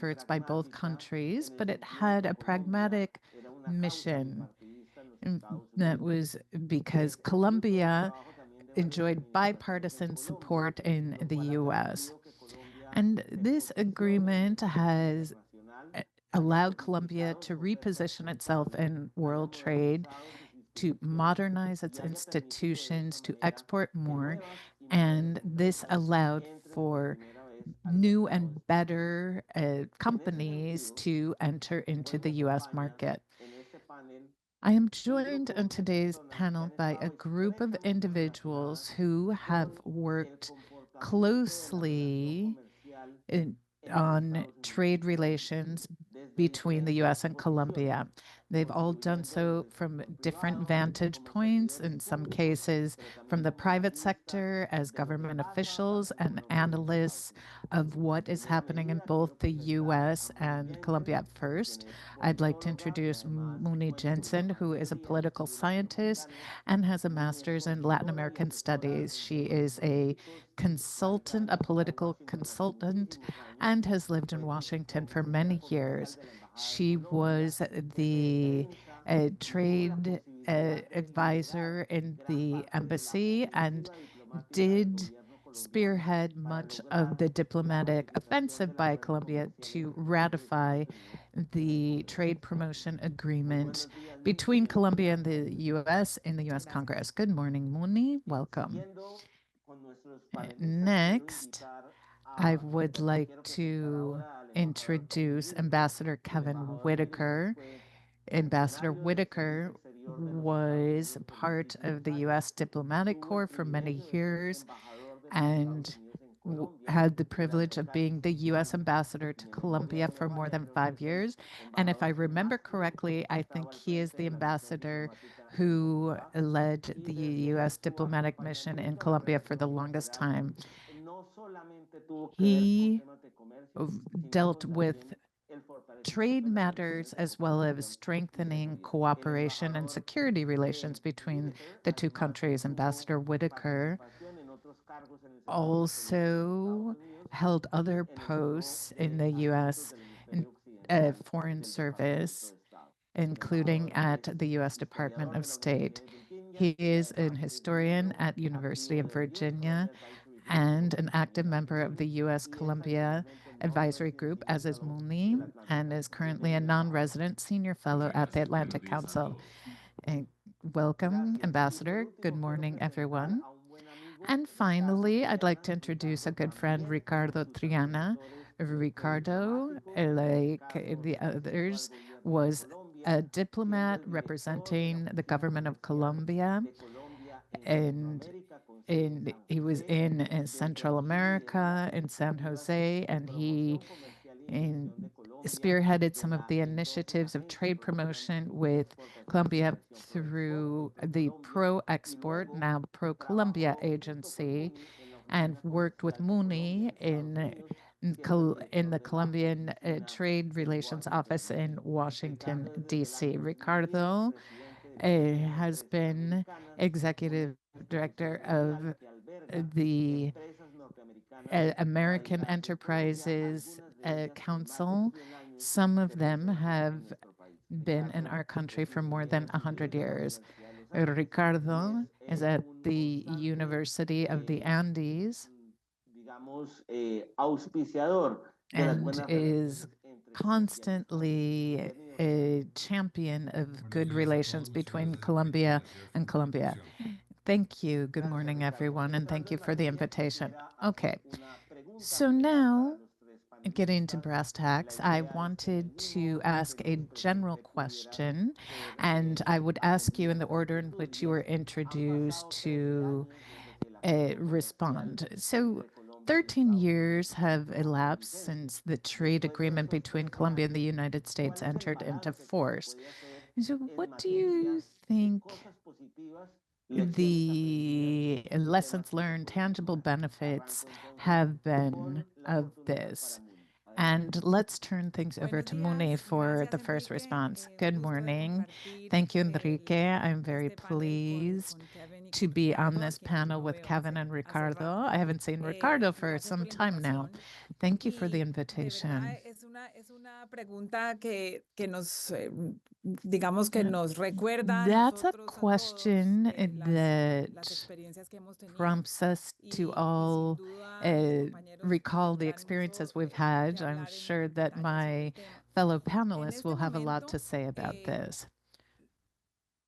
efforts by both countries, but it had a pragmatic mission that was because Colombia enjoyed bipartisan support in the US. And this agreement has allowed Colombia to reposition itself in world trade, to modernize its institutions, to export more. And this allowed for new and better companies to enter into the US market. I am joined on today's panel by a group of individuals who have worked closely in, on trade relations between the US and Colombia. They've all done so from different vantage points, in some cases from the private sector as government officials and analysts of what is happening in both the US and Colombia. First, I'd like to introduce Muni Jensen, who is a political scientist and has a master's in Latin American studies. She is a consultant, a political consultant, and has lived in Washington for many years. She was the trade advisor in the embassy and did spearhead much of the diplomatic offensive by Colombia to ratify the trade promotion agreement between Colombia and the US in the US Congress. Good morning, Muni. Welcome. Next, I would like to introduce Ambassador Kevin Whitaker. Ambassador Whitaker was part of the US diplomatic corps for many years and had the privilege of being the US ambassador to Colombia for more than 5 years. And if I remember correctly, I think he is the ambassador who led the US diplomatic mission in Colombia for the longest time. He dealt with trade matters as well as strengthening cooperation and security relations between the two countries. Ambassador Whitaker also held other posts in the U.S. Foreign Service, including at the U.S. Department of State. He is an historian at University of Virginia and an active member of the US-Colombia Advisory Group, as is Muni, and is currently a non-resident senior fellow at the Atlantic Council. And welcome, Ambassador. Good morning, everyone. And finally, I'd like to introduce a good friend, Ricardo Triana. Ricardo, like the others, was a diplomat representing the government of Colombia, and he was in Central America, in San Jose, and he in, spearheaded some of the initiatives of trade promotion with Colombia through the Pro Export, now Pro Colombia agency, and worked with Muni in the Colombian Trade Relations Office in Washington, D.C. Ricardo has been executive director of the American Enterprises Council. Some of them have been in our country for more than 100 years. Ricardo is at the University of the Andes and is constantly a champion of good relations between Colombia and Colombia. Thank you. Good morning, everyone, and thank you for the invitation. Okay, so now getting to brass tacks, I wanted to ask a general question, and I would ask you in the order in which you were introduced to respond. So 13 years have elapsed since the trade agreement between Colombia and the United States entered into force. So what do you think the lessons learned, tangible benefits have been of this? And let's turn things over to Mune for the first response. Good morning. Thank you, Enrique. I'm very pleased to be on this panel with Kevin and Ricardo. I haven't seen Ricardo for some time now. Thank you for the invitation. una pregunta que nos, digamos que Uh, nos recuerda a That's a nosotros, a todos, question las that experiencias que hemos tenido. prompts us to Y sin all duda mis uh, compañeros recall the tendrán experiences mucho we've que had. I'm hablar sure en that detalle sobre el my tema. fellow En panelists este will have a lot to momento, say about this.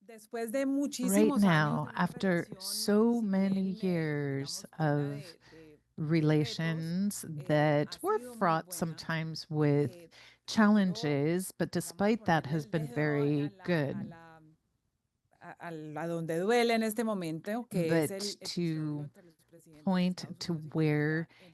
después de Right muchísimos años now, de una after relación so sin many él, years digamos, llena of de retos, relations ha that were sido muy fraught buena. sometimes with Eh, Quiero, challenges, but digamos, despite that ponerle has el been dedo very good. a donde duele en este momento, que es But el episodio to entre los presidentes de point Estados to Unidos y where Colombia el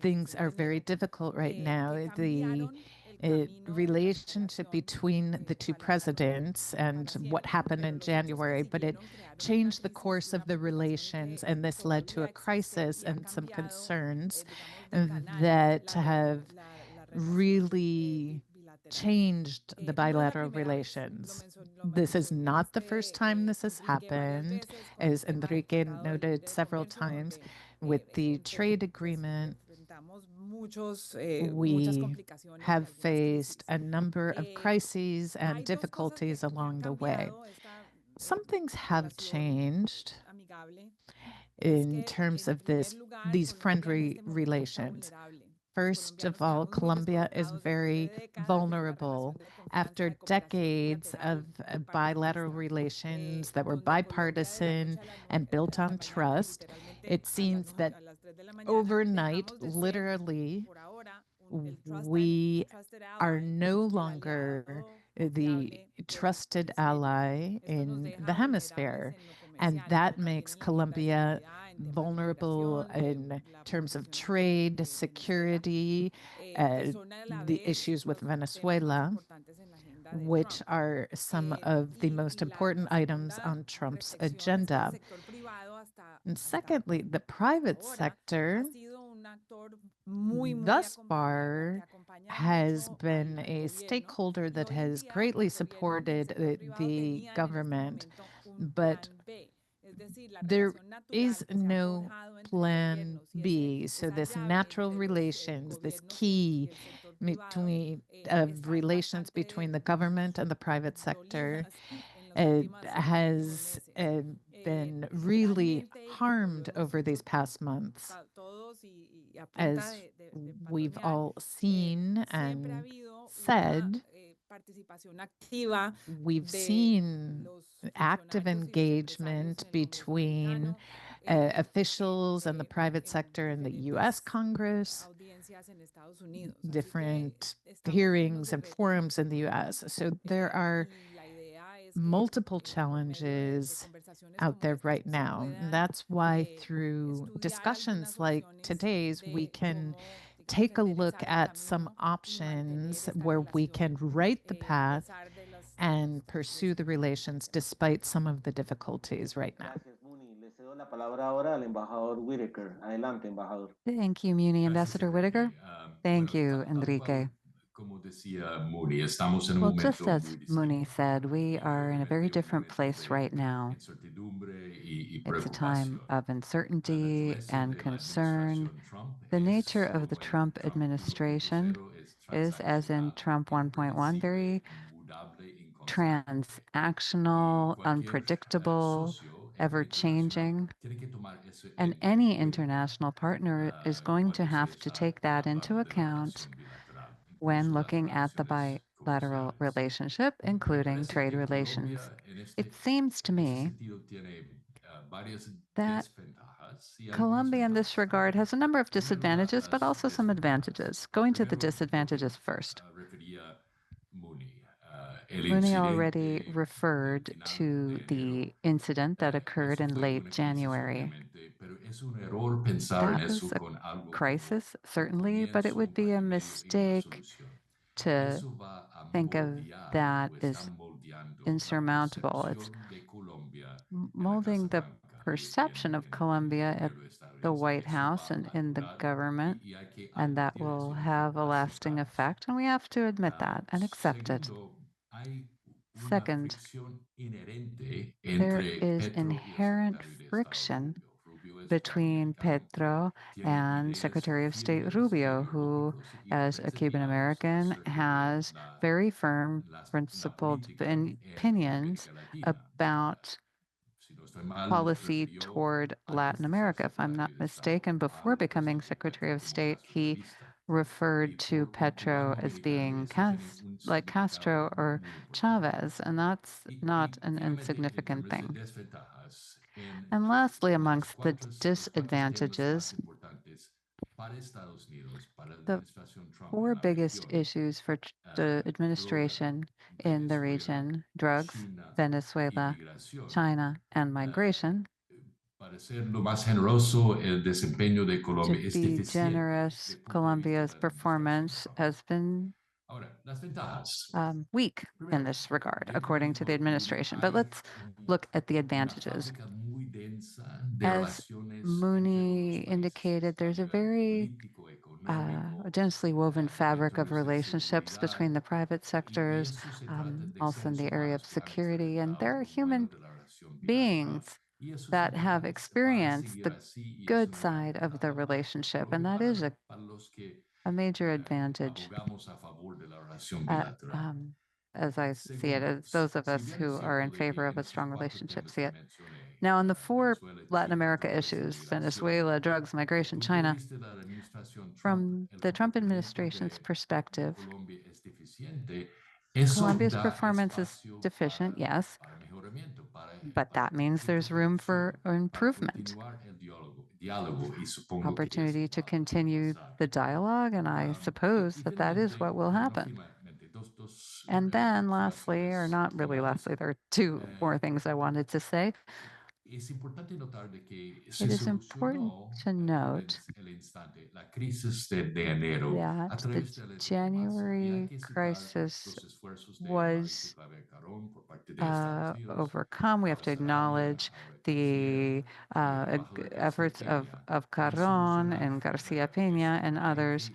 things 26 are de very enero, difficult right now, que the cambiaron el camino de la relationship relación between the two presidents and para what siempre, happened pero in los hechos que January, but it siguieron crearon una changed the crisis y course of una the preocupación relations, que and this led to todavía a existe crisis y ha and some cambiado, concerns digamos, de canal that have la relación really bilateral. changed the No es la bilateral primera vez, relations. lo This is not the first time mencionaste, this has Enrique, varias happened, veces con el as tema del Enrique Tratado de noted Libre several Comercio, times. donde With the trade pues, agreement, enfrentamos muchas we complicaciones y have algunas faced crisis. a number of crises and Hay dos cosas difficulties que han along the way. cambiado esta Some things have relación changed amigable. Es in que, terms en of primer this lugar, these Colombia en friendly este momento está relations. vulnerable. Los First of colombianos all, quedamos muy Colombia is descolocados después de very décadas de una relación vulnerable de confianza, after de cooperación decades bilateral of bilateral bipartidista, relations that were donde Colombia de la bipartisan noche a and built a la on mañana, trust. literalmente It seems that a las 3 de la mañana, overnight, dejamos de ser literally, por ahora we trusted are ally, no el longer aliado the confiable del trusted presidente. ally Esto nos in the deja vulnerables hemisphere. en lo And comercial, pero that también makes en la Colombia seguridad, en temas de vulnerable migración, in la terms of posesión actual trade, de Venezuela, security, que son a la the vez issues with los temas más Venezuela, importantes en la agenda de which Trump. are some of the most La important items segunda on Trump's reflexión es que el agenda. sector privado And hasta secondly, the private ahora sector ha sido un actor muy thus far que acompaña has mucho been al a gobierno, stakeholder y that hoy en has día greatly el gobierno y el supported sector privado the tenían en este government, momento un but plan B, es decir, la there relación is natural que se ha no forjado entre plan gobiernos y B. So esa this llave natural entre los relations, this gobiernos y key el sector privado, between of están relations bastante between the government and the private sector dolidas en en los últimos has meses. been really Realmente, y como lo harmed hemos over these past months. todos y a punta As de we've patonear, all seen siempre ha and habido una said, participación activa we've de seen los active funcionarios y los empresarios engagement en el Congreso between americano, en, officials and the private sector in the US diferentes Congress, audiencias en Estados Unidos. Así que different estamos en unos hearings de and retos forums in the importantes, US. So there are y la idea es que multiple por medio de challenges conversaciones out como there estas right se now. And puedan that's why through estudiar algunas discussions like opciones today's, we de can cómo, digamos, take a look enderezar el at some camino y mantener options esta where we relación can write the a path pesar and de los pursue the riesgos. relations Gracias. despite some of the difficulties right now. Gracias, Muni. Le cedo la palabra ahora al embajador Whitaker. Adelante, embajador. Thank you, Muni. Gracias, Ambassador Whitaker. Enrique. Thank Bueno, you, tal Enrique. cual como decía Muni, estamos en un Well, just momento as muy Muni distinto said, we y are in a very obviamente un different momento place de right now. incertidumbre y It's a time preocupación. of La uncertainty naturaleza and de la concern. administración Trump The nature es, of the como en Trump Trump administration 1.0, es is, as in transaccional, Trump 1.1, impredecible, very mudable, inconstante. Y transactional, cualquier unpredictable, socio ever internacional changing. tiene que tomar eso And en any cuenta international partner is going to cuando se have to está take that into hablando de la account relación bilateral, when incluso las looking at the relaciones bilateral comerciales. relationship, Me including parece trade que relations. Colombia It seems to en ese me sentido tiene varias that desventajas y algunas Colombia, in this ventajas regard, también. has a number of Primero, disadvantages, but las also some desventajas. advantages. Going to the Primero, lo que disadvantages first. refería Muni, el Mooney already incidente del referred final to de enero. the incident that occurred Eso in fue late una crisis, January. obviamente, pero es un error pensar en That was eso a con algo como crisis, un certainly, but it comienzo, would un be a pañuelo y una mistake solución. to Eso va a think of moldear that o está as moldeando la insurmountable. It's percepción de Colombia en la molding Casa the Blanca perception of en el Colombia at gobierno the estadounidense. White Eso House va and a in the durar government, y hay que and that admitir will eso de have a forma lasting aceptada. effect. And we have to admit that and accept it. Segundo, hay una Second, fricción inherente there entre is Petro y el inherent secretario de Estado friction Rubio. Rubio between Petro and Secretary of State Rubio, who, as a Cuban American, has very firm, principled opinions about policy toward Latin America. If I'm not mistaken, before becoming Secretary of State, he referred to Petro as being like Castro or Chavez, and that's not an insignificant thing. And lastly, amongst the disadvantages, the four biggest issues for the administration in the region: drugs, Venezuela, China, and migration. To be generous, Colombia's performance has been weak in this regard, according to the administration. But let's look at the advantages. As Mooney indicated, there's a very densely woven fabric of relationships between the private sectors, also in the area of security, and there are human beings that have experienced the good side of the relationship, and that is a major advantage, as I see it, as those of us who are in favor of a strong relationship see it. Now, on the four Latin America issues, Venezuela, drugs, migration, China, from the Trump administration's perspective, Colombia's performance is deficient, yes, but that means there's room for improvement, opportunity to continue the dialogue, and I suppose that that is what will happen. And then lastly, or not really lastly, there are two more things I wanted to say. It is important to note that the January crisis was overcome. We have to acknowledge the efforts of Carron and Garcia Peña and others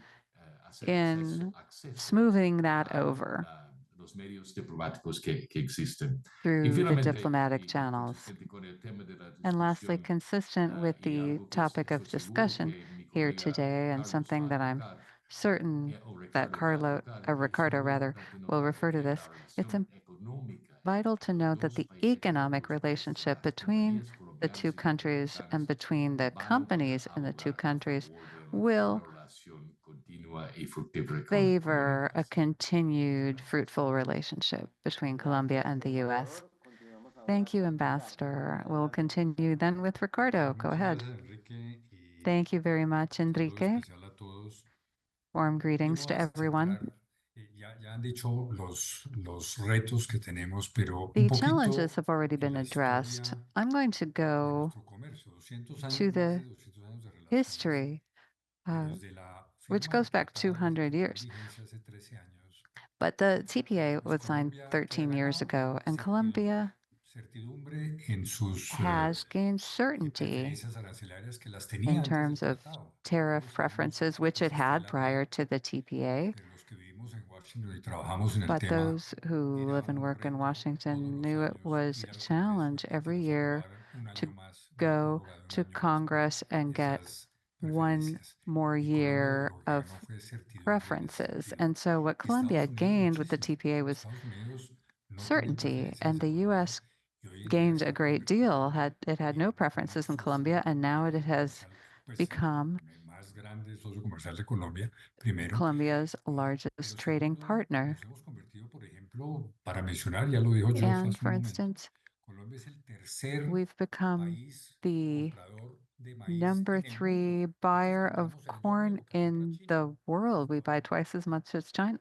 in smoothing that over through the diplomatic channels. And lastly, consistent with the topic of discussion here today, and something that I'm certain that Ricardo rather, will refer to this, it's vital to note that the economic relationship between the two countries and between the companies in the two countries will favor a continued fruitful relationship between Colombia and the U.S. Thank you, Ambassador. We'll continue then with Ricardo. Go ahead. Thank you very much, Enrique. Warm greetings to everyone. The challenges have already been addressed. I'm going to go to the history, which goes back 200 years. But the TPA was signed 13 years ago, and Colombia has gained certainty in terms of tariff preferences, which it had prior to the TPA. But those who live and work in Washington knew it was a challenge every year to go to Congress and get one more year of preferences. And so what Colombia gained with the TPA was certainty, and the U.S. gained a great deal. It had no preferences in Colombia, and now it has become Colombia's largest trading partner. And for instance, we've become the number 3 buyer of corn in the world. We buy twice as much as China.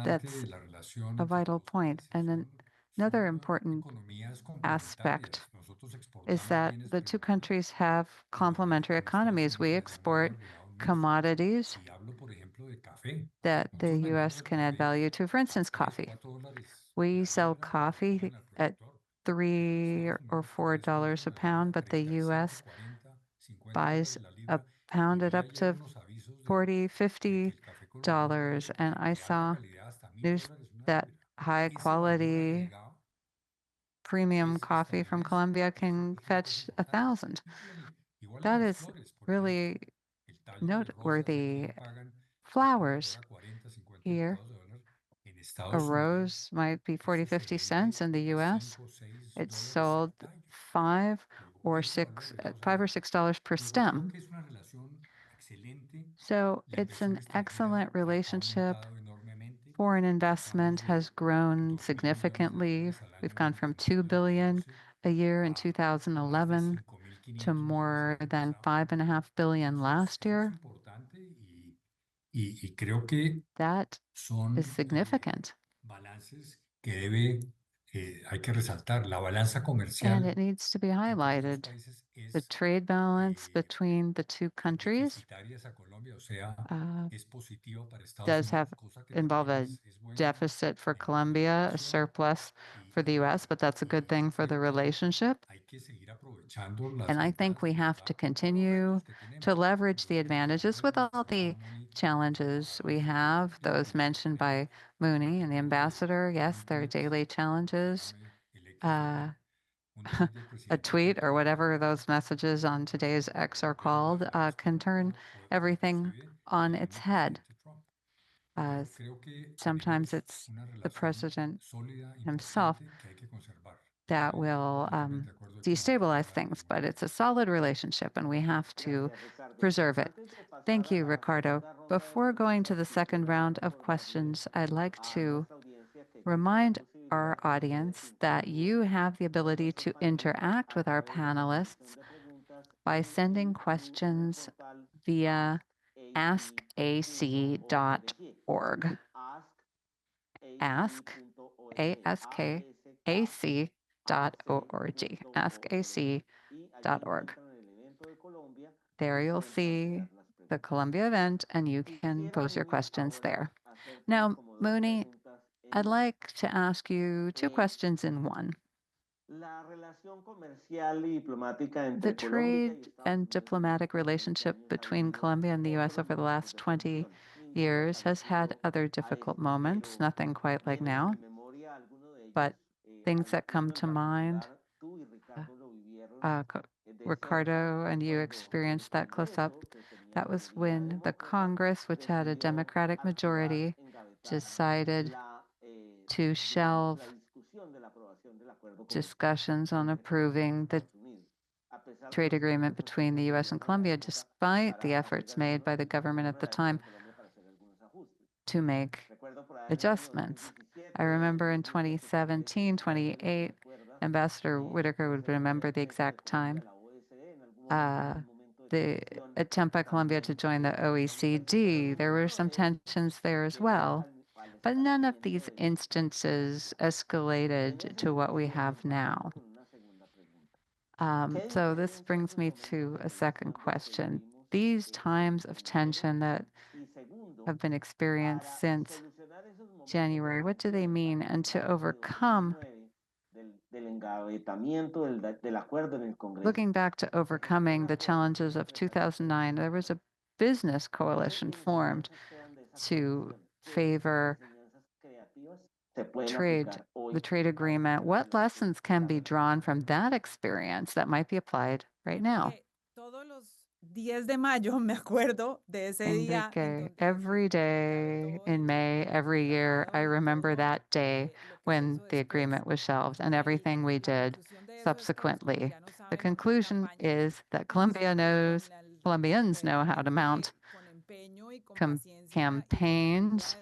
That's a vital point. And then another important aspect is that the two countries have complementary economies. We export commodities that the U.S. can add value to. For instance, coffee. We sell coffee at $3 or $4 a pound, but the U.S. buys a pound at up to $40, $50. And I saw news that high quality premium coffee from Colombia can fetch 1,000. That is really noteworthy. Flowers here, a rose might be 40, 50 cents in the US. It's sold $5 or $6 per stem. So it's an excellent relationship. Foreign investment has grown significantly. We've gone from 2 billion a year in 2011 to more than 5.5 billion last year. That is significant. And it needs to be highlighted. The trade balance between the two countries does involve a deficit for Colombia, a surplus for the US, but that's a good thing for the relationship. And I think we have to continue to leverage the advantages with all the challenges we have, those mentioned by Mooney and the ambassador. Yes, there are daily challenges. A tweet or whatever those messages on today's X are called can turn everything on its head. Sometimes it's the president himself that will destabilize things, but it's a solid relationship and we have to preserve it. Thank you, Ricardo. Before going to the second round of questions, I'd like to remind our audience that you have the ability to interact with our panelists by sending questions via askac.org. askac.org. Askac.org. There you'll see the Colombia event and you can pose your questions there. Now, Mooney, I'd like to ask you two questions in one. The trade and diplomatic relationship between Colombia and the US over the last 20 years has had other difficult moments, nothing quite like now, but things that come to mind. Ricardo and you experienced that close up. That was when the Congress, which had a Democratic majority, decided to shelve discussions on approving the trade agreement between the US and Colombia, despite the efforts made by the government at the time to make adjustments. I remember in 2017, 28, Ambassador Whitaker would remember the exact time, the attempt by Colombia to join the OECD. There were some tensions there as well, but none of these instances escalated to what we have now. So this brings me to a second question. These times of tension that have been experienced since January, what do they mean? And to overcome, looking back to overcoming the challenges of 2009, there was a business coalition formed to favor the trade agreement. What lessons can be drawn from that experience that might be applied right now? Enrique, every day in May, every year, I remember that day when the agreement was shelved and everything we did subsequently. The conclusion is that Colombians know how to mount campaigns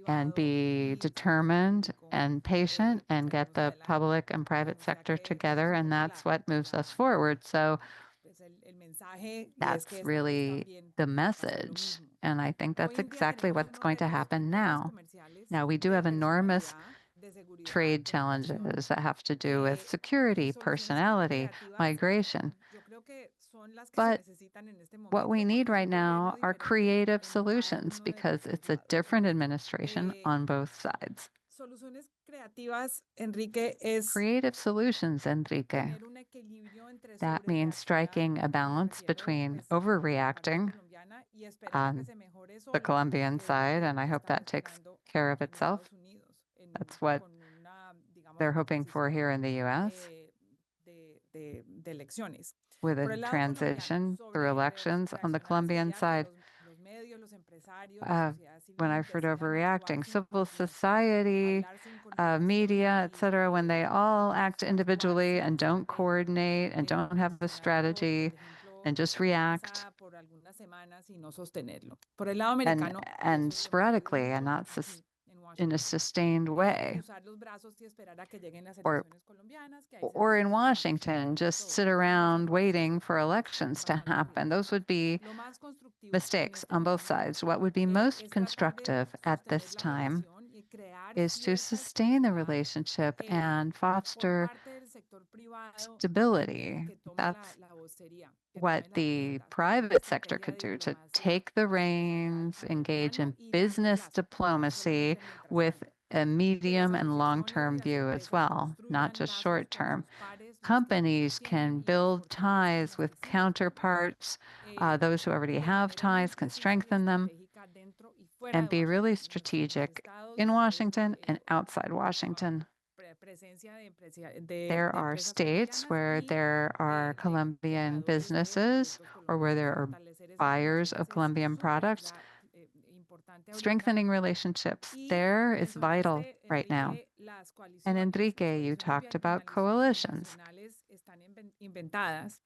and be determined and patient and get the public and private sector together, and that's what moves us forward. So that's really the message, and I think that's exactly what's going to happen now. Now, we do have enormous trade challenges that have to do with security, personality, migration. But what we need right now are creative solutions because it's a different administration on both sides. Creative solutions, Enrique. That means striking a balance between overreacting on the Colombian side, and I hope that takes care of itself. That's what they're hoping for here in the US de elecciones. with Por a el lado transition colombiano, through sobre elections. On the reaccionar Colombian enseguida que side, los medios, los empresarios, la sociedad when civil I've heard decidan actuar overreacting, sin civil coordinación, society, hablar sin coordinación media, y etc., when they all act individually actuarse and don't coordinate and don't have a strategy por ejemplo, and just la react promesa por algunas semanas y no sostenerlo. Por el lado and, americano, y and eso lo hemos sporadically oído and mucho not aquí en in Washington, a sustained way. cruzar los brazos y esperar a que lleguen las Or, elecciones colombianas, que ahí se or nos in soluciona Washington, just todo. sit Eso no se around puede hacer, waiting for es elections to bastante happen. Those would be Lo más constructivo en mistakes este on both momento sides. What would be most es tratar de constructive at sostener this la time relación y crear is to cierta sustain the estabilidad relationship and por foster parte del sector privado stability. que tome That's la vocería, que what tome las the riendas, una private sector estrategia could de do to diplomacia take the empresarial reins, a engage mediano in y largo business plazo, no diplomacy solamente mientras with tanto. a medium Las and long organizaciones term y las view as empresas well, not construyan just lazos short con term. sus pares, los que ya Companies los tienen, can y build fortalecer ties las with que sí los tienen. counterparts. Those who already De have manera muy ties can precisa y strengthen them estratégica dentro y fuera and de be really Washington, en los strategic estados in donde hay Washington and outside Washington. presencia There de are empresas states colombianas where y there are de Colombian compradores de businesses productos or where colombianos. there are Fortalecer esas buyers relaciones of es Colombian súper products. importante ahorita. Strengthening relationships Y there is vital mencionaste, right now. Enrique, las And coaliciones. Las Enrique, you talked coaliciones about coalitions. binacionales están inventadas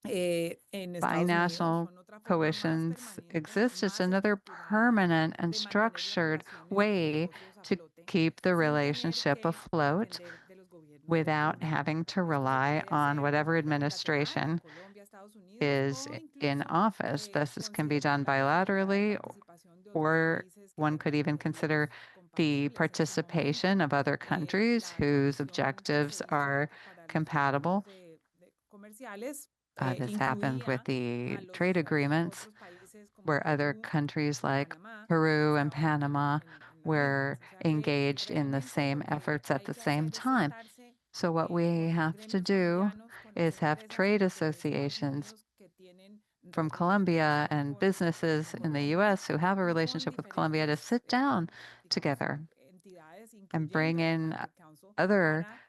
en Estados Unidos, Binational son otra forma más coalitions permanente, exist. It's más another estructurada permanent and de mantener las structured relaciones y los way negocios a to flote keep the sin tener relationship que afloat depender de los gobiernos de without turno. having to Esto se rely puede on hacer de whatever manera bilateral, administration Colombia, Estados Unidos, is o in incluso office. This can be considerar done la posibilidad de bilaterally, participación de otros or países que one could tengan even consider objetivos the compatibles. En su participation momento, of other countries la whose Comisión objectives are para los tratados compatible. comerciales This happened with incluía the a los trade agreements otros países como where other Perú countries y like Panamá Peru and estaban Panama en las were mismas. O sea que engaged in the realmente same lo que efforts at hay the que same hacer es time. sentarse So, what we con los have to gremios do colombianos, con las is have empresas trade de Estados associations Unidos que tienen from Colombia relación and businesses in the Colombia US who have a y con relationship with Colombia to sit down digamos, together entidades, and bring incluyendo el in Atlantic Council, other para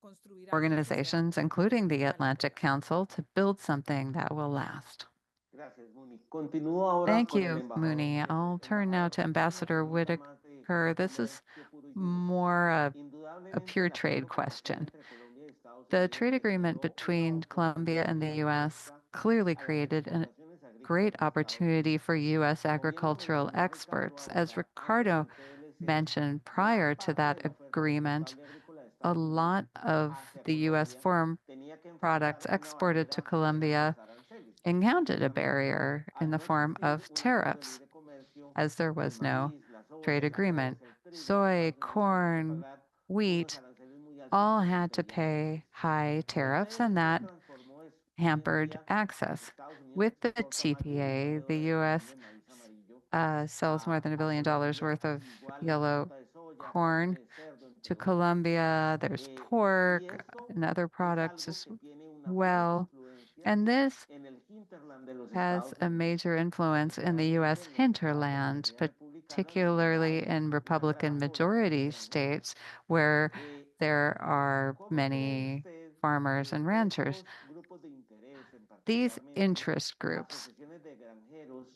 construir algo que sea organizations, including the a largo Atlantic plazo. Council, to build something that will last. Gracias, Muni. Continúo ahora Thank con el you, embajador Mooney. Whitaker. I'll turn now Embajador, to esta es una Ambassador pregunta más de Whitaker. This is comercio puro y duro. more a Indudablemente, pure el trade acuerdo comercial question. entre Colombia y Estados The Unidos trade agreement generó una between Colombia oportunidad and the US gigantesca clearly a las created a exportaciones agrícolas great de Estados opportunity Unidos. for US Como bien lo agricultural mencionó Ricardo exports. As ahora, antes Ricardo del TLC, mentioned gran prior to parte de that la oferta agreement, exportable agrícola de a Estados Unidos lot of hacia the US Colombia farm tenía que products enfrentar una exported to barrera que eran Colombia los aranceles. encountered a Precisamente barrier in al the no form existir of un acuerdo de tariffs, libre comercio, as there el was no maíz, la soya, trade el arroz, agreement. el trigo de Soy, Estados Unidos tenían que corn, pagar unos wheat aranceles muy altos all que les had to impedían el pay acceso. high El tariffs, and TLC that transformó eso. Hoy en hampered día, access. Estados Unidos With the exporta más de TPA, the $1 billón al U.S. año de maíz amarillo Sells more than $1 a billion Colombia, worth of igual yellow exporta de soya, corn carne, cerdo, entre to otros. Colombia. There's Y pork esto and other es products algo as que tiene una fuerte well. influencia And this en el hinterland de los has Estados a Unidos, major influence in the especialmente U.S. en los estados de hinterland, mayoría republicana, donde particularly hay in una Republican gran población de majority granjeros. states where there are ¿Cómo cree many usted farmers and que ranchers. estos grupos de interés, en These particularmente interest groups, asociaciones de granjeros,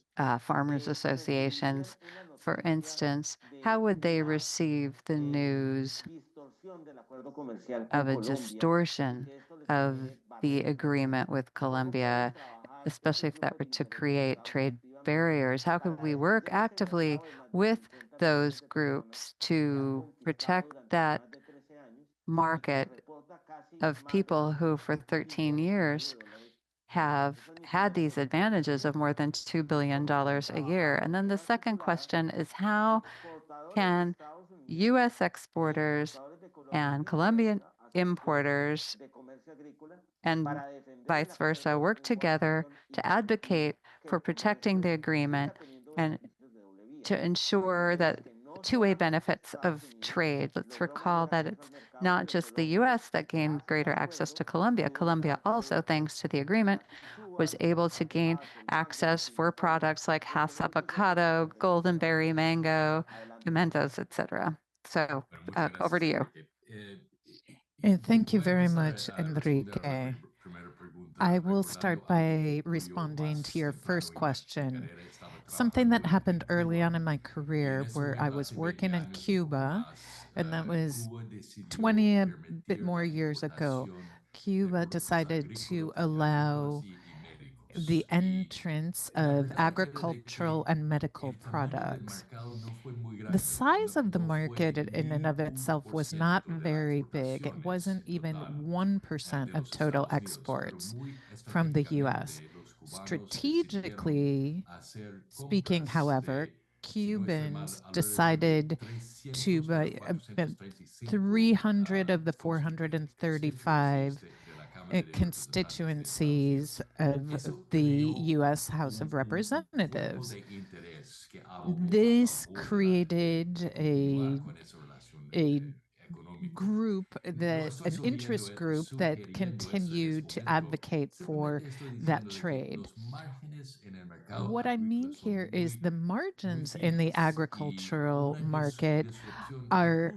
farmers recibirían associations, una for noticia instance, de how would they una receive the news distorsión del acuerdo comercial con of a Colombia y distortion que esto les of genere the barreras de entrada? agreement with ¿Cómo pueden Colombia, trabajar especially estos if that grupos were de to interés create organizados trade activamente barriers? How para could la we work defensa de este actively mercado de más de with 50 millones those de personas groups que han to conquistado protect durante that más de 13 años y que nos market reporta casi of más de people who, for 2 13 billones y medio years, de dólares anuales? have Esa es mi had primera these pregunta. advantages of more than $2 billion ¿Cómo pueden a year? trabajar And then en the second articular question is how exportadores de can Estados Unidos U.S. y exporters importadores de Colombia and sin tener Colombian una asociación importers de comercio agrícola and para defender el vice versa acuerdo work en together Washington y to permitir advocate que for el protecting comercio the agreement siga teniendo and beneficios de doble vía? to ensure Mientras that que no two-way solamente benefits Estados of Unidos trade. Let's logró recall mayor that acceso al it's mercado, not pero just the Colombia, U.S. that gained gracias al greater access to acuerdo, Colombia. pudo Colombia usar also, productos thanks to the como agreement, las was uvas, able las to gain pasas, el mango, las access for pimentones, products like entre Hass muchos otros avocado, ingredientes que están goldenberry presentes. mango, Adelante, pimentos, etc. So over to you. And thank you very much, Enrique. I will start by responding to your first question. Something that happened early on in my career where I was working in Cuba, and that was 20 a bit more years ago. Cuba decided to allow the entrance of agricultural and medical products. The size of the market in and of itself was not very big. It wasn't even 1% of total exports from the US. Strategically speaking, however, Cubans decided to buy 300 of the 435 constituencies of the US House of Representatives. This created a group that an interest group that continued to advocate for that trade. What I mean here is the margins in the agricultural market are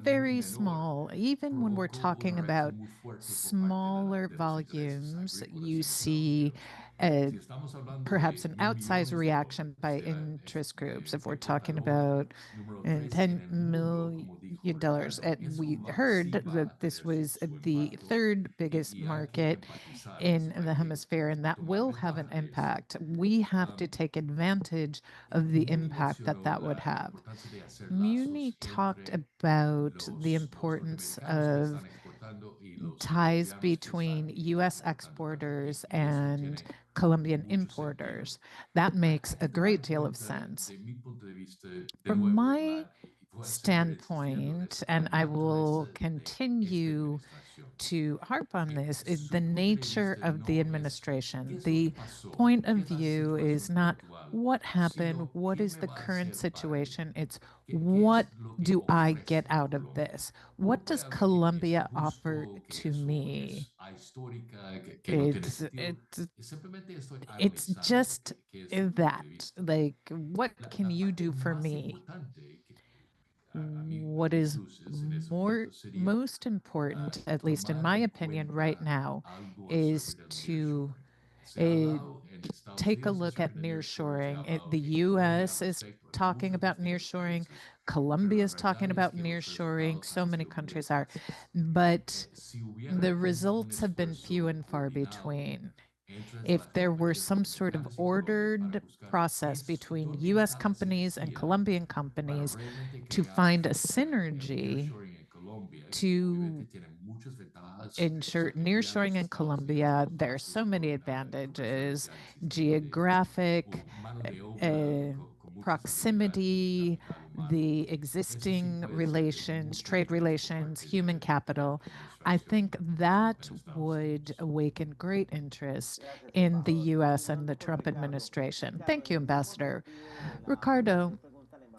very small. Even when we're talking about smaller volumes, you see perhaps an outsized reaction by interest groups. If we're talking about $10 million, and we heard that this was the third biggest market in the hemisphere, and that will have an impact. We have to take advantage of the impact that that would have. Muni talked about the importance of ties between US exporters and Colombian importers. That makes a great deal of sense. From my standpoint, and I will continue to harp on this, is the nature of the administration. The point of view is not what happened, what is the current situation, it's what do I get out of this? What does Colombia offer to me? It's just that. Like, what can you do for me? What is most important, at least in my opinion, right now, is to uh, take a look at nearshoring. The U.S. is talking about nearshoring. Colombia is talking about nearshoring. So many countries are, but the results have been few and far between. If there were some sort of ordered process between US companies and Colombian companies to find a synergy to ensure nearshoring in Colombia, there are so many advantages, geographic, uh, proximity, the existing relations, trade relations, human capital. I think that would awaken great interest in the US and the Trump administration. Thank you, Ambassador. Ricardo,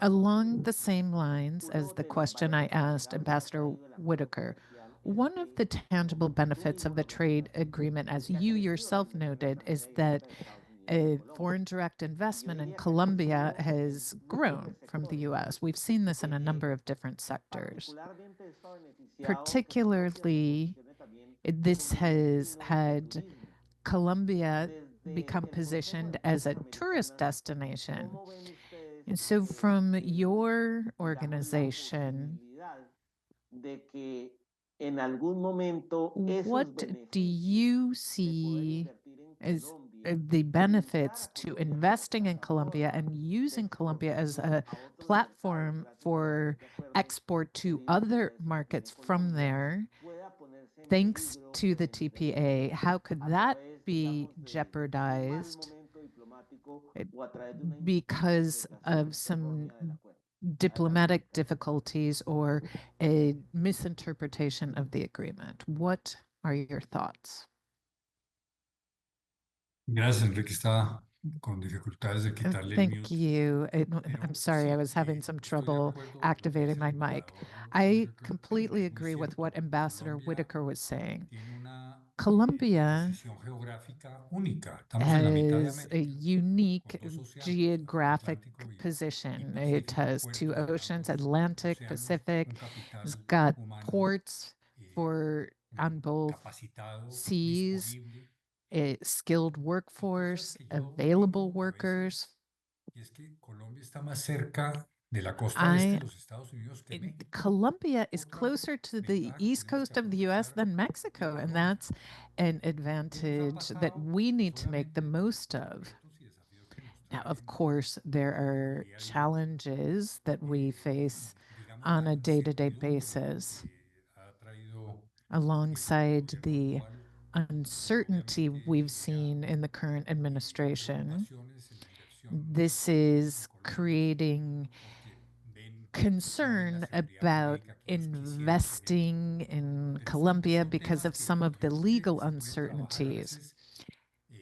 along the same lines as the question I asked Ambassador Whitaker, one of the tangible benefits of the trade agreement, as you yourself noted, is that foreign direct investment in Colombia has grown from the US. We've seen this in a number of different sectors. Particularly, this has had Colombia become positioned as a tourist destination. And so, from your organization, what do you see as the benefits to investing in Colombia and using Colombia as a platform for export to other markets from there, thanks to the TPA? How could that be jeopardized because of some diplomatic difficulties or a misinterpretation of the agreement? What are your thoughts? Gracias, Enrique. Estaba con dificultades de quitarle el Thank mute. you. Pero I'm sorry, I sí, was having some estoy de trouble acuerdo con lo que activating dice my el mic. embajador I Whitaker. completely Es muy agree with cierto. what Ambassador Colombia Whitaker was saying. tiene una Colombia posición geográfica única. Estamos en la mitad de has a América, unique con dos océanos, geographic Atlántico y position. It Pacífico, has two puertos en oceans, ambos Atlantic, océanos, Pacific. un It's capital got humano ports, for on both capacitado, seas, disponible. a skilled workforce, Que yo available digo a veces, workers. y es que Colombia está más cerca de la costa este I de los Estados Unidos que México. Colombia is Otra closer to the ventaja que east tenemos que coast of the US aprovechar than de Mexico, and Colombia. that's an ¿Qué nos ha advantage that pasado? we need Pues to make the obviamente most los of. retos y desafíos que nos Now, of traen course, there are día a día, challenges that we face digamos on la a day-to-day incertidumbre basis que ha traído el alongside gobierno the actual. uncertainty we've Obviamente ya seen in the current administration. preocupaciones en la inversión This en is Colombia creating porque ven no ven la concern seguridad about jurídica que ellos quisieran tener. investing in Pero Colombia son because temas of some of que the legal se pueden trabajar a uncertainties. veces.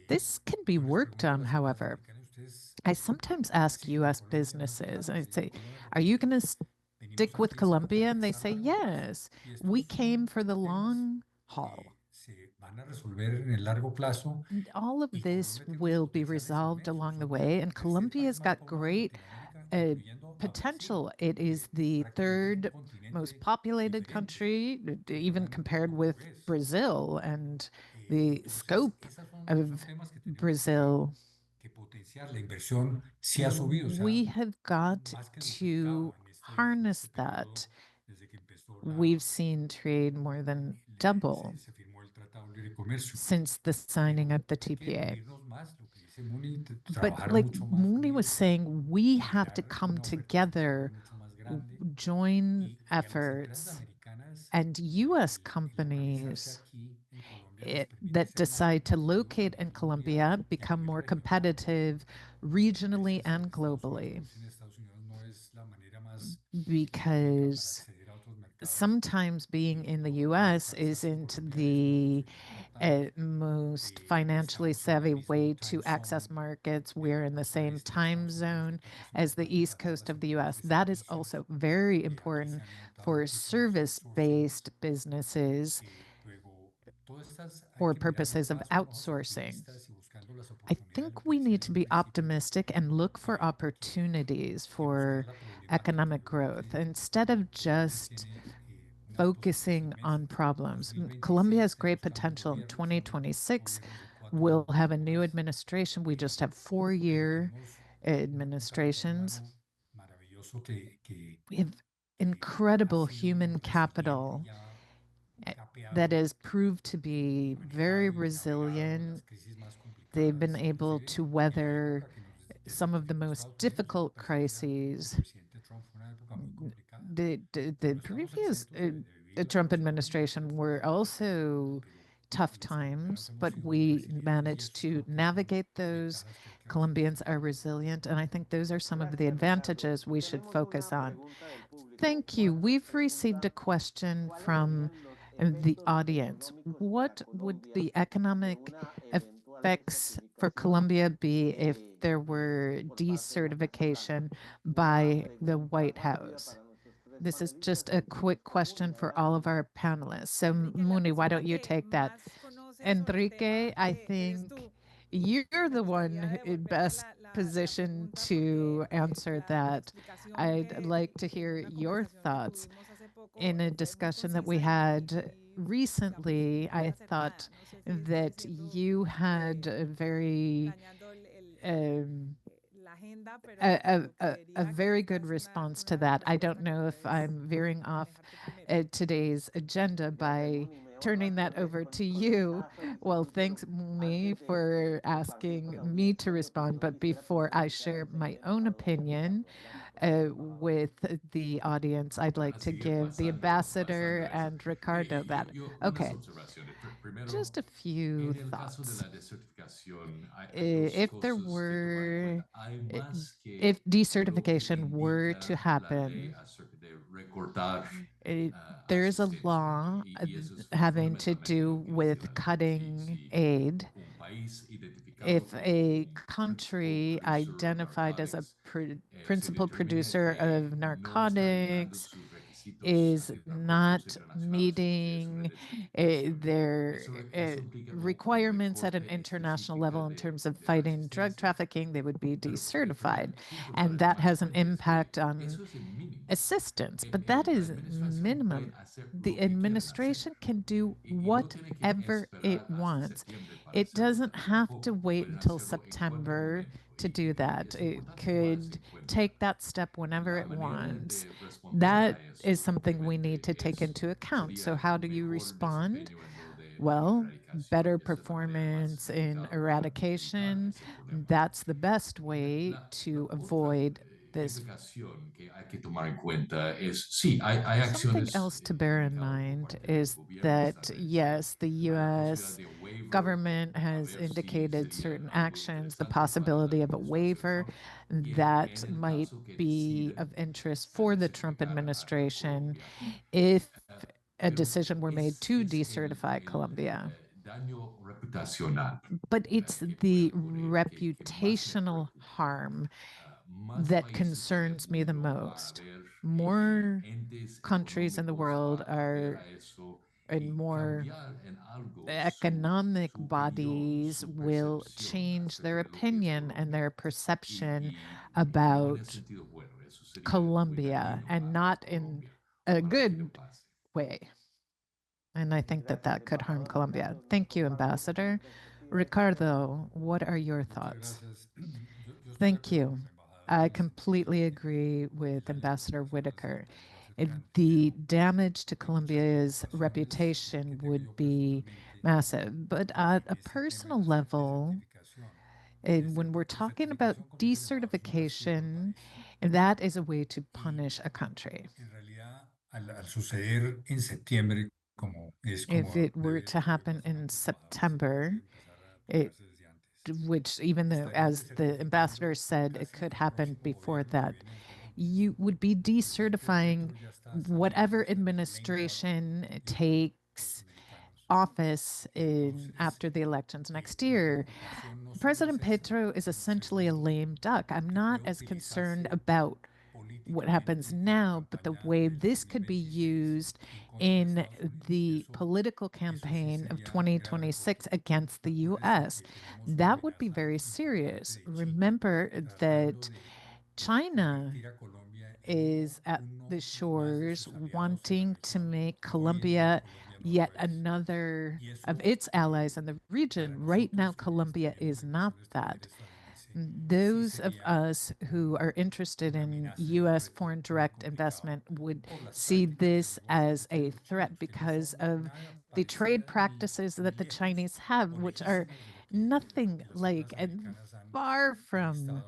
This can be Yo les worked pregunto a on, las empresas however. americanas, ustedes I sometimes ask siguen en US Colombia, no se businesses, van, I say, siguen con are you porque going to stick venimos with aquí es a Colombia? And they capitalizar a say, largo plazo. yes, Y we estos came son for the temas long haul. que se van a resolver en el largo plazo And all of y this Colombia tiene unos will be potenciales resolved inmensos. along the Somos way. el And tercer país Colombia's más got poblado de great Latinoamérica, incluyendo a Brasil, potential. It is the prácticamente es un third most continente populated diferente country, de even tamaño compared with portugués. Brazil and the Entonces, scope son of temas que tenemos Brazil. que potenciar. La inversión sí ha subido, se We ha have got más que to duplicado en harness este that. periodo desde que empezó We've seen trade more than double se firmó el Tratado de Libre Comercio. since the signing Pero of the hay que TPA. unirnos más, lo que dice Muni, But trabajar like mucho más Mooney was unidos saying, we y have to crear come una oferta exterior together, mucho más grande join y a las empresas efforts, americanas and US localizarse companies aquí en Colombia les permite that ser más decide to competitivos a locate nivel in mundial Colombia y a become nivel more regional. competitive A regionally veces and Estados Unidos, globally, producir en Estados Unidos no es la manera más rica para because acceder a otros mercados. sometimes being in the Lograr US localizarse en isn't Colombia es una the posibilidad importante. most financially Estamos en el savvy mismo way time to access zone markets. de We're la in the costa same este de time Estados Unidos, zone lo cual es as the importante East para todas Coast las of the empresas US. de That is servicios. also very Aquí se important han levantado for muchísimos service outsourcings. based businesses Luego, todas estas hay for que mirarlas purposes of más con ojos outsourcing. optimistas y buscando las I oportunidades, lo think que we decía need en to un be principio, optimistic and look for opportunities que buscar for la problemática. economic Yo creo growth que instead of Colombia just tiene una posibilidad focusing inmensa. on problems. Colombia 2026 has great tenemos cambio de potential. In gobierno, son 2026, gobiernos de 4 we'll años have a new más, administration. We just have pero 4-year tenemos un capital administrations. humano maravilloso We have ha incredible sido muy human resiliente capital y ha that capeado has proved to be very manejado y navegado resilient. las crisis más They've been complicadas, able inclusive to aquella weather época que nos some of the most Estados Unidos, yo difficult percibía el crises. presidente Trump fue una época muy complicada, pero The no estamos previous exentos de vivir the la Trump próxima también, administration were also pero tough los colombianos times, hemos but sido muy we resilientes y managed eso to creo que son navigate those. ventajas que hay que Colombians aprovechar. are resilient, and I think those are some of the Gracias, Ricardo. advantages we should Tenemos focus una on. pregunta del público. Thank you. Juan We've received a pregunta, question ¿cuáles from serían los the efectos audience. económicos para What would Colombia the de economic una eventual effects for certificación Colombia be if eh, there were por parte de la Casa Blanca? decertification Una by the pregunta White rápida House? para nuestros tres This is panelistas. just a quick question Muni, for all adelante. of our panelists. So, Enrique, la Mooney, why persona don't you que take that? más conoce sobre el Enrique, tema I eres think tú. you're Me the gustaría one in devolverte best la position pregunta to porque answer la that. explicación I'd que like to en hear una your conversación que thoughts. tuvimos hace poco In a fue muy discussion that we concisa had y, digamos, recently, muy I acertada. thought No sé si estoy that siendo you had a very dañando um, la agenda, a, pero a creería que very esta good es response to una that. I don't respuesta que know if puedes I'm veering off manejar tú primero. today's agenda Gracias, by Muni. Me turning honras that over to con you. esta Well, solicitud, pero thanks, Mooney, antes for de compartir con asking la me to audiencia de respond. opinión, But quisiera before primero I iniciar share dándoles my la own palabra a don opinion Ricardo. Adelante, por favor, embajador. with the audience, I'd like to give the ambassador and Ricardo that. Okay, just a few thoughts. If there were, if decertification were to happen, it, there's a law having to do with cutting aid. If a country identified as a principal producer of narcotics is not meeting their requirements at an international level in terms of fighting drug trafficking, they would be decertified. And that has an impact on assistance, but that is minimum. The administration can do whatever it wants. It doesn't have to wait until September to do that. It could take that step whenever it wants. That is something we need to take into account. So, how do you respond? Well, better performance in eradication. That's the best way to avoid this. Something else to bear in mind is that, yes, the US government has indicated certain actions, the possibility of a waiver that might be of interest for the Trump administration if a decision were made to decertify Colombia. But it's the reputational harm that concerns me the most. More countries in the world are and more economic bodies will change their opinion and their perception about Colombia, and not in a good way. And I think that that could harm Colombia. Thank you, Ambassador. Ricardo, what are your thoughts? Thank you. I completely agree with Ambassador Whitaker. If the damage to Colombia's reputation would be massive. But at a personal level, and when we're talking about decertification, that is a way to punish a country. If it were to happen in September, it, which even though, as the ambassador said, it could happen before that, you would be decertifying whatever administration takes office after the elections next year. President Petro is essentially a lame duck. I'm not as concerned about what happens now, but the way this could be used in the political campaign of 2026 against the US. That would be very serious. Remember that China is at the shores wanting to make Colombia yet another of its allies in the region. Right now, Colombia is not that. Those of us who are interested in US foreign direct investment would see this as a threat because of the trade practices that the Chinese have, which are nothing like and far from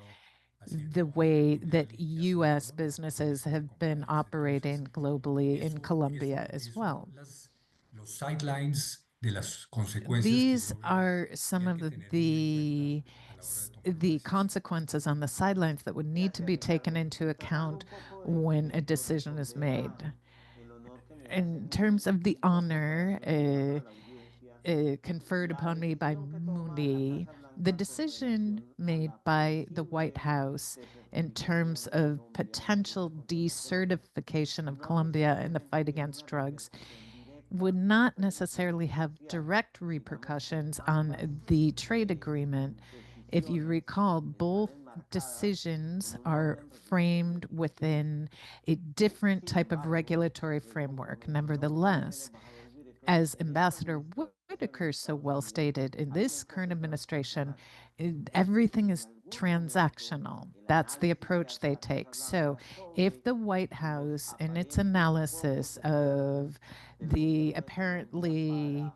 the way that US businesses have been operating globally in Colombia as well. These are some of the consequences on the sidelines that would need to be taken into account when a decision is made. In terms of the honor conferred upon me by Moody, the decision made by the White House in terms of potential decertification of Colombia in the fight against drugs would not necessarily have direct repercussions on the trade agreement. If you recall, both decisions are framed within a different type of regulatory framework. Nevertheless, as Ambassador Whitaker so well stated, in this current administration, everything is transactional. That's the approach they take. So if the White House, in its analysis of the apparently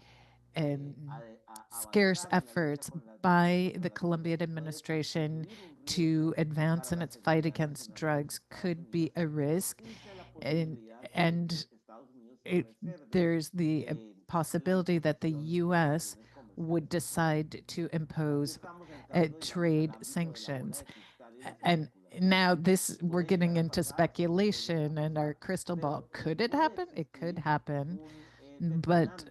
scarce efforts by the Colombian administration to advance in its fight against drugs could be a risk, and there's the possibility that the US would decide to impose trade sanctions. And now this, we're getting into speculation and our crystal ball. Could it happen? It could happen, but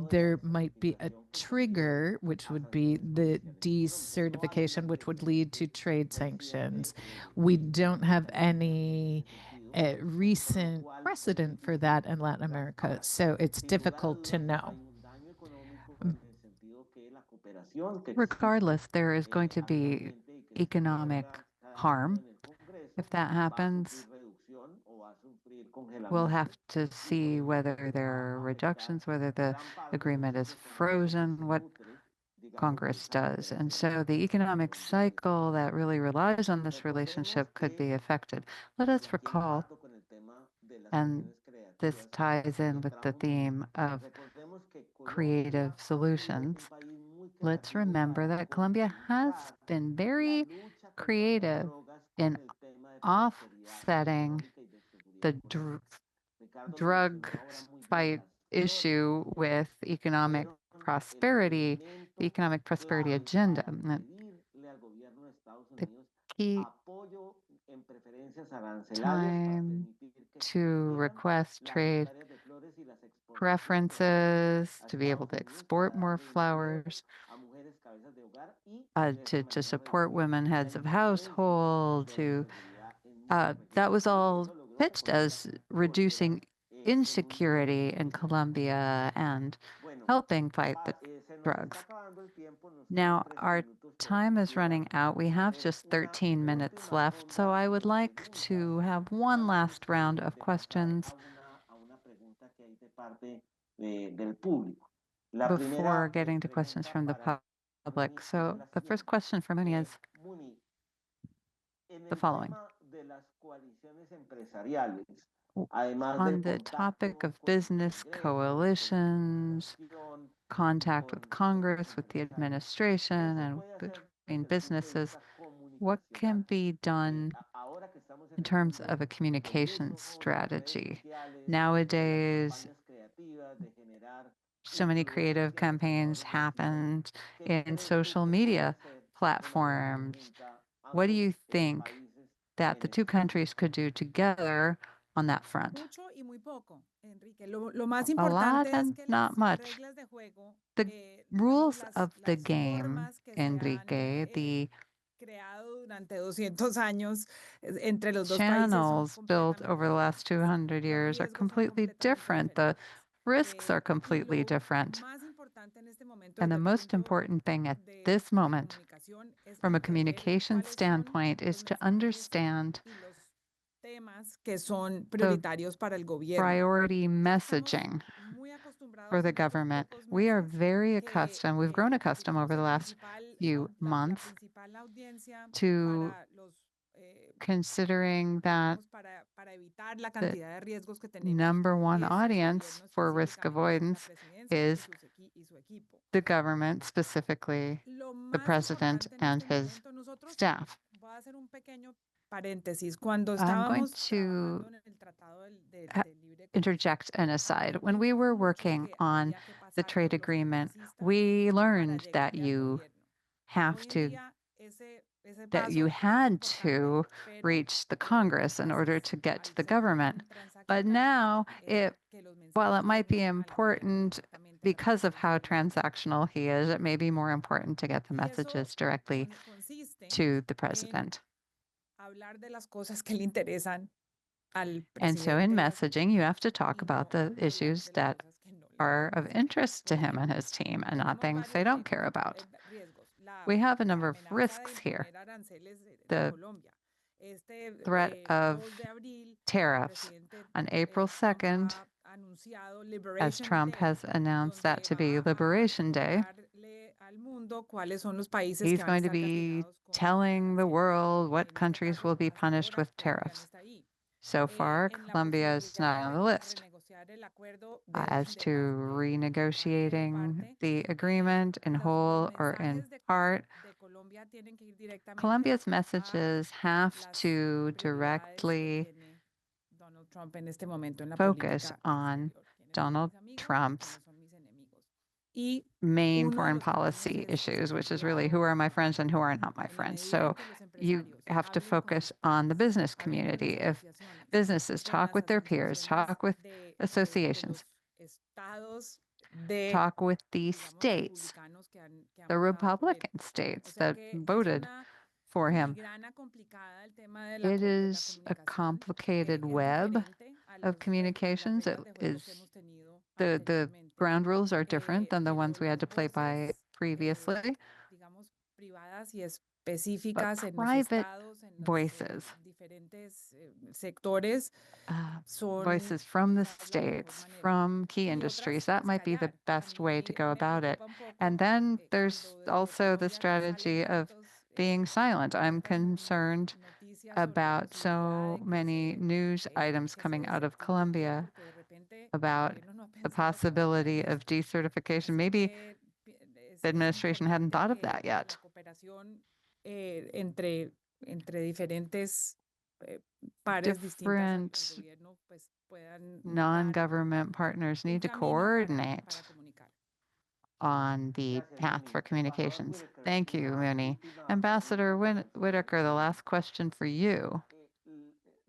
there might be a trigger, which would be the decertification, which would lead to trade sanctions. We don't have any recent precedent for that in Latin America, so it's difficult to know. Regardless, there is going to be economic harm. If that happens, we'll have to see whether there are reductions, whether the agreement is frozen, what Congress does. And so the economic cycle that really relies on this relationship could be affected. Let us recall, and this ties in with the theme of creative solutions. Let's remember that Colombia has been very creative in offsetting the drug fight issue with economic prosperity, the economic prosperity agenda. The key time to request trade preferences, to be able to export more flowers, to support women heads of household, that was all pitched as reducing insecurity in Colombia and helping fight the drugs. Now, our time is running out. We have just 13 minutes left, so I would like to have one last round of questions before getting to questions from the public. So the first question from Muni is the following. On the topic of business coalitions, contact with Congress, with the administration, and between businesses, what can be done in terms of a communication strategy? Nowadays, so many creative campaigns happen in social media platforms. What do you think that the two countries could do together on that front? A lot and not much. The rules of the game, Enrique, the channels built over the last 200 years are completely different. The risks are completely different. And the most important thing at this moment, from a communication standpoint, is to understand the priority messaging for the government. We are very accustomed, we've grown accustomed over the last few months to considering that the number one audience for risk avoidance is the government, specifically the president and his staff. I'm going to interject an aside. When we were working on the trade agreement, we learned that you had to reach the Congress in order to get to the government. But now, while it might be important because of how transactional he is, it may be more important to get the messages directly to the president. And so in messaging, you have to talk about the issues that are of interest to him and his team and not things they don't care about. We have a number of risks here. The threat of tariffs on April 2nd, as Trump has announced that to be Liberation Day, he's going to be telling the world what countries will be punished with tariffs. So far, Colombia is not on the list. As to renegotiating the agreement in whole or in part, Colombia's messages have to directly focus on Donald Trump's main foreign policy issues, which is really who are my friends and who are not my friends. So you have to focus on the business community. If businesses talk with their peers, talk with associations, talk with the states, the Republican states that voted for him. It is a complicated web of communications. It reglas de juego que is hemos tenido the anteriormente, ground rules are different than the pero ones we had to play by voces, previously, digamos, privadas y but específicas en los private estados, en los voices, diferentes sectores, son voices from the quizás la mejor states, manera. from key Y industries, otras, that pues might be the callar. A best way to mí go me about it. preocupa un poco And then there's cuando desde also the Colombia strategy salen of tantos, being silent. I'm tantas concerned noticias sobre la about posibilidad so de many news items que se coming out of desertifique, Colombia porque de repente el about gobierno no ha the pensado hacia dónde possibility ir of esto. decertification. Así Maybe que the es administration hadn't importante thought of that que la yet. cooperación entre diferentes pares distintas al Different gobierno pues puedan dar non-government partners un need to camino coordinate para comunicar. on the Gracias, path Muni. for communications. Embajador Whitaker, Thank you, la Mooney. última Ambassador pregunta para el Whitaker, the señor last question for you.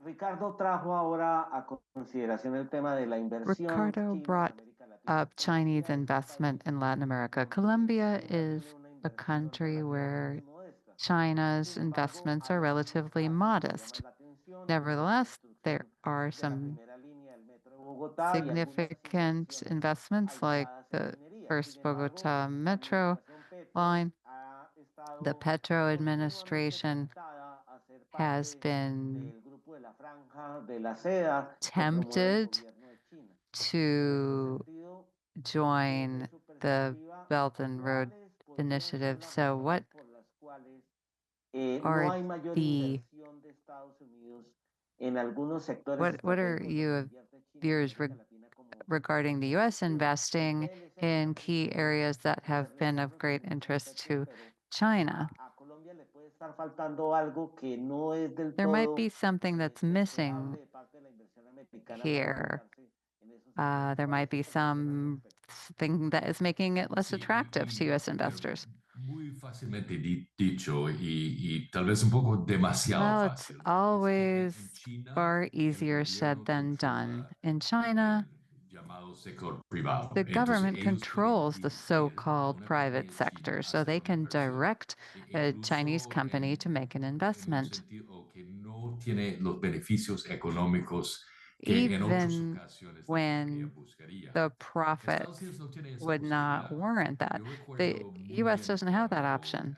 Ricardo trajo ahora a consideración el tema de la inversión Ricardo china en brought América Latina. up Chinese Colombia es un investment país in Latin America. donde Colombia China is tiene una a inversión country where relativamente modesta. China's Sin embargo, investments are hay algunos relatively casos que llaman modest. la atención, como la Nevertheless, there construcción are de la some primera línea del metro de Bogotá y algunas significant intervenciones investments like aisladas en the minería. first Sin embargo, Bogota la metro administración Petro line. ha The estado Petro continuamente administration tentada a ser has parte been del grupo de la franja de la seda que promueve el tempted gobierno de China. to En ese sentido, desde join su the perspectiva, Belt and Road ¿cuáles podrían ser Initiative. las So, what razones por las cuales no are hay mayor the inversión de Estados Unidos en algunos sectores what are estratégicos donde you invierte China en views América Latina como regarding the U.S. infraestructura? investing PLC in también key puede areas that have moverle been of fichas great en ese interest aspecto, to pero China? a Colombia le puede estar faltando algo que no es del There might be todo something that's missing deseable de parte de la inversión americana para here. ubicarse en esos sectores. There ¿Cuál might es su be perspectiva al some respecto? thing that is making it less Sí, attractive to U.S. pero investors. muy fácilmente dicho y tal vez un poco demasiado Well, it's fácil. Es que always en China far el easier said gobierno than done. controla In China, el llamado sector privado. the Entonces government ellos pueden controls the dirigir a so-called una private compañía china sector, a so hacer they una can inversión. direct a Chinese Incluso company to make an en un investment. sentido que no tiene los beneficios económicos que en otras Even ocasiones la compañía when buscaría. the Estados profits Unidos no tiene esa would not posibilidad. warrant that. Yo The recuerdo muy US bien doesn't have that option.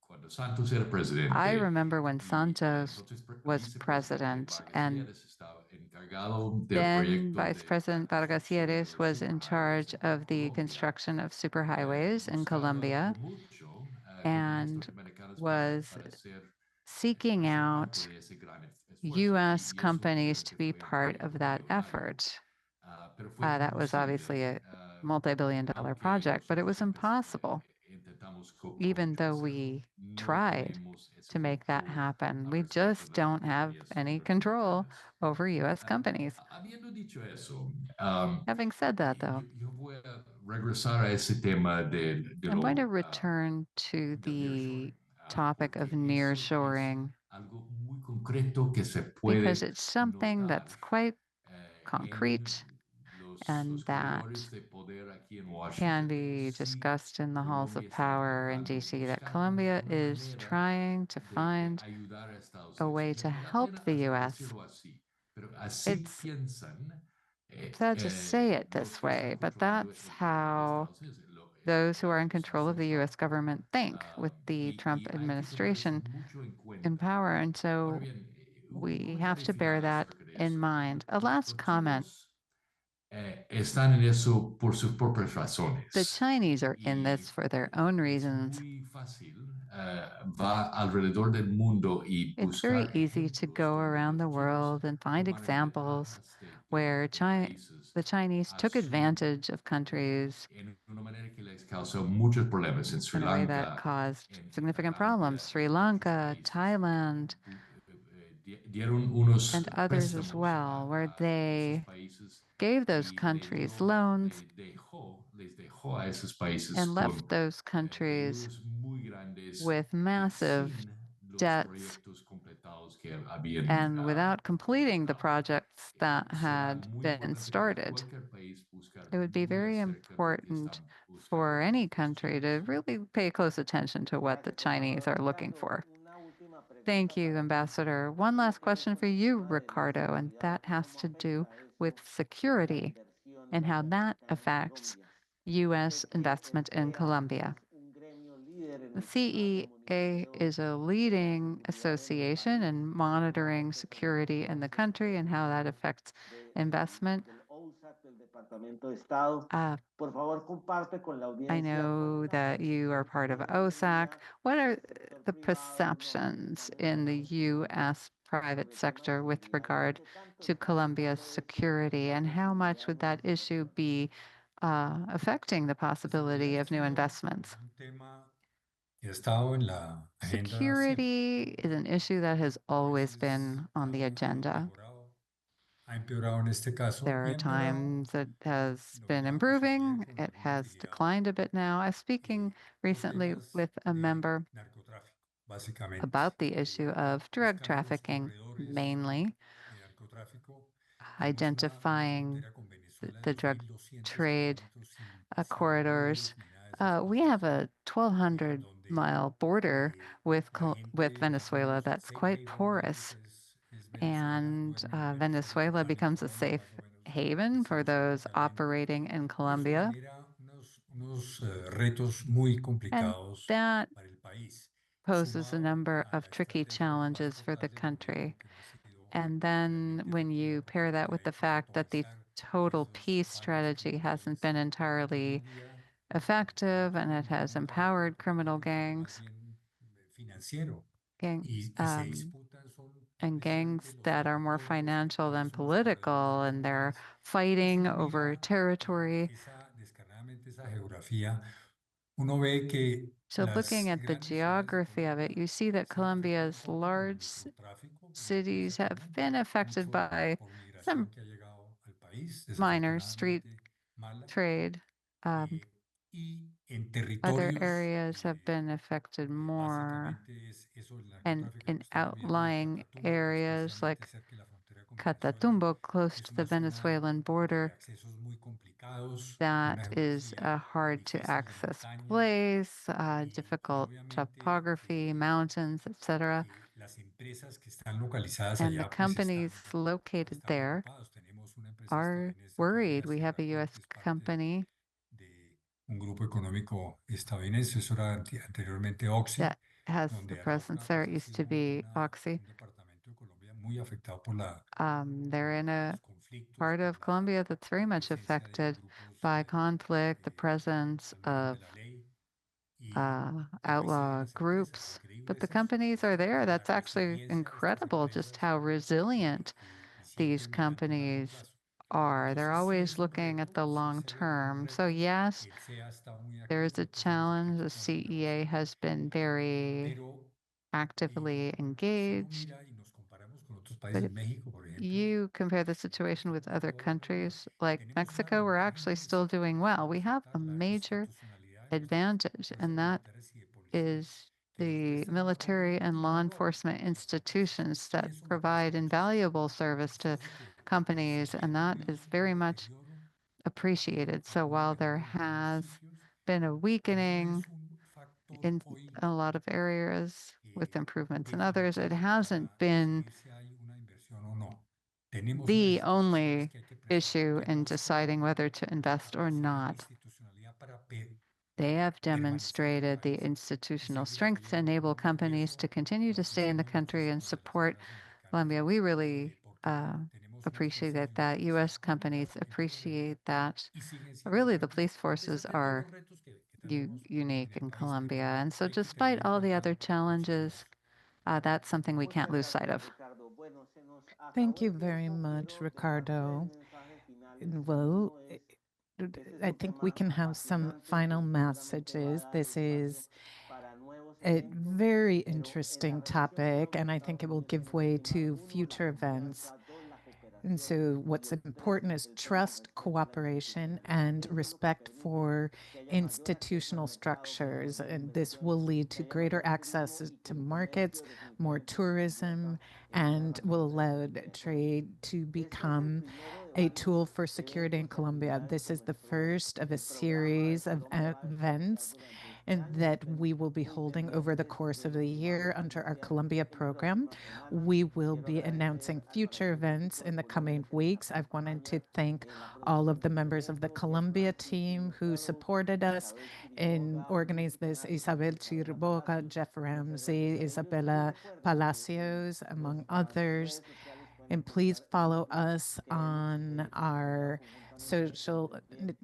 cuando Santos era I presidente remember when y el Santos entonces was vicepresidente president, Vargas and Lleras estaba encargado del then proyecto Vice de la President Vargas construcción de Lleras los was in superhighways charge en of the Colombia. construction of superhighways in Buscaba Colombia por mucho recursos and norteamericanos was para ser seeking parte out de ese gran esfuerzo US y eso companies to obviamente be fue un part of proyecto that millonario. effort. Pero fue That was obviously imposible, a multi-billion dollar aunque project, but it nosotros was siempre impossible, intentamos even though hacerlo. we No tried tenemos ese to make that control happen. al We respecto just de las don't have compañías any control norteamericanas. over US companies. Habiendo dicho eso, Having said that, though, yo voy a regresar a ese tema de I'm going to lo return to del the nearshoring, topic of porque eso es nearshoring algo muy concreto que se because puede it's something notar that's quite en concrete los and corredores that de poder aquí en can Washington. be Sí, discussed in the halls Colombia of está power in tratando, DC, that buscando Colombia una is manera trying to de find ayudar a Estados a Unidos. way Y to me da help pena the hasta US. decirlo así, pero así It's piensan sad to say it los this que están way, but controlando that's el poder de how Estados Unidos, those who la are in control of the administración US Trump. government think with the Trump Y hay que tomar eso administration mucho en in cuenta. power. And Ahora so bien, un we have comentario to bear final that acerca de in eso. mind. A last Los comment. chinos están en eso por sus propias The razones. Chinese are in Y this for their own es reasons. muy fácil, va alrededor del mundo y It's very buscar easy to ejemplos go donde around los the chinos world and find tomaron examples ventajas where de países the Chinese took advantage of countries en una manera que les causó muchos problemas en Sri in a way that Lanka, caused en significant Tailandia, problems. Sri en muchos Lanka, países. Thailand, Dieron unos and others as préstamos well, where a esos they países gave those y countries loans les dejó a esos países and left con those countries deudas muy grandes with y massive sin los debts proyectos completados que habían and without completing the empezado. projects that Será had muy been importante para started. cualquier país buscar It would be muy very acerca lo que important están for buscando any los country to chinos. really pay close attention to what the Gracias, Chinese embajador. are looking Ricardo, for. una última Thank you, Ambassador. One last question for you, Ricardo, and that has to do with security and how that affects U.S. investment in Colombia. The CEA is a leading association in monitoring security in the country and how that affects investment. I know that you are part of OSAC. What are the perceptions in the U.S. private sector with regard to Colombia's security, and how much would that issue be affecting the possibility of new investments? Security is an issue that has always been on the agenda. There are times it has been improving, it has declined a bit now. I was speaking recently with a member about the issue of drug trafficking, mainly identifying the drug trade corridors. We have a 1,200-mile border with Venezuela that's quite porous, and Venezuela becomes a safe haven for those operating in Colombia. And that poses a number of tricky challenges for the country. And then when you pair that with the fact that the total peace strategy hasn't been entirely effective and it has empowered criminal gangs, gang, and gangs that are more financial than political, and they're fighting over territory. So looking at the geography of it, you see that Colombia's large cities have been affected by some minor street trade. Other areas have been affected more, and in outlying areas like Catatumbo, close to the Venezuelan border, that is a hard to access place, difficult topography, mountains, etc. And the companies located there are worried. We have a U.S. company that has the presence there. It used to be Oxy. They're in a part of Colombia that's very much affected by conflict, the presence of outlaw groups. But the companies are there. That's actually incredible just how resilient these companies are. They're always looking at the long term. So, yes, there is a challenge. The CEA has been very actively engaged. But if you compare the situation with other countries like Mexico, we're actually still doing well. We have a major advantage, and that is the military and law enforcement institutions that provide invaluable service to companies, and that is very much appreciated. So while there has been a weakening in a lot of areas with improvements in others, it hasn't been the only issue in deciding whether to invest or not. They have demonstrated the institutional strength to enable companies to continue to stay in the country and support Colombia. We really appreciate that. U.S. companies appreciate that. Really, the police forces are unique in Colombia. And so despite all the other challenges, that's something we can't lose sight of. Thank you very much, Ricardo. Well, I think we can have some final messages. This is a very interesting topic, and I think it will give way to future events. And so, what's important is trust, cooperation, and respect for institutional structures. And this will lead to greater access to markets, more tourism, and will allow trade to become a tool for security in Colombia. This is the first of a series of events and that we will be holding over the course of the year under our Colombia program. We will be announcing future events in the coming weeks. I wanted to thank all of the members of the Colombia team who supported us in organizing this: Isabel Chirboga, Jeff Ramsey, Isabella Palacios, among others. And please follow us on our social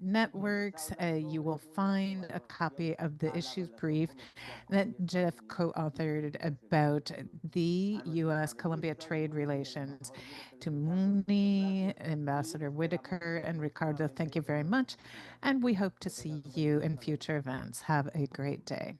networks. You will find a copy of the issues brief that Jeff co-authored about the US-Colombia trade relations. To Mooney, Ambassador Whitaker, and Ricardo, thank you very much. And we hope to see you in future events. Have a great day.